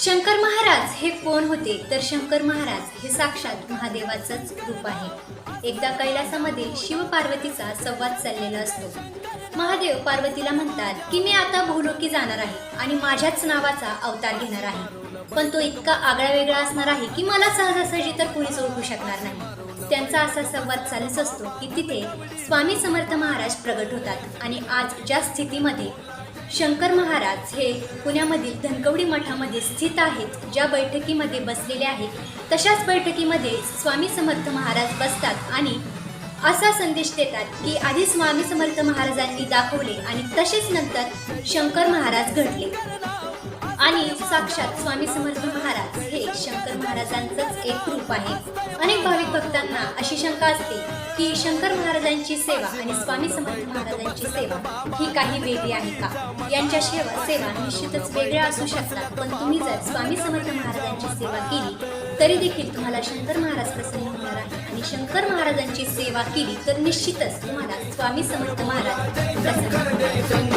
शंकर महाराज हे कोण होते तर शंकर महाराज हे साक्षात महादेवाचंच रूप आहे। एकदा कैलासामध्ये शिव पार्वतीचा संवाद चाललेला असतो। महादेव पार्वतीला म्हणतात की मी आता भूलोकी जाणार आहे आणि माझ्याच नावाचा अवतार घेणार आहे, पण तो इतका आगळा वेगळा असणार आहे की मला सहजासहजी तर कोणीच ओळखू शकणार नाही। त्यांचा असा संवाद चालूच असतो की तिथे स्वामी समर्थ महाराज प्रगट होतात आणि आज ज्या स्थितीमध्ये शंकर महाराज हे पुण्यामधील धनकवडी मठामध्ये स्थित आहेत, ज्या बैठकीमध्ये बसलेले आहेत, तशाच बैठकीमध्ये स्वामी समर्थ महाराज बसतात आणि असा संदेश देतात की आधी स्वामी समर्थ महाराजांनी दाखवले आणि तसेच नंतर शंकर महाराज घडले आणि साक्षात स्वामी समर्थ महाराज हे शंकर महाराजांचंच एक रूप आहे। अनेक भाविक भक्तांना अशी शंका असते की शंकर महाराजांची सेवा आणि स्वामी समर्थ महाराजांची सेवा ही काही वेगळी आहे का? यांच्या सेवा निश्चितच वेगळ्या असू शकतात, पण तुम्ही जर स्वामी समर्थ महाराजांची सेवा केली तरी देखील तुम्हाला शंकर महाराज प्रसन्न होणार आहे आणि शंकर महाराजांची सेवा केली तर निश्चितच तुम्हाला स्वामी समर्थ महाराज प्रसन्न होणार आहे।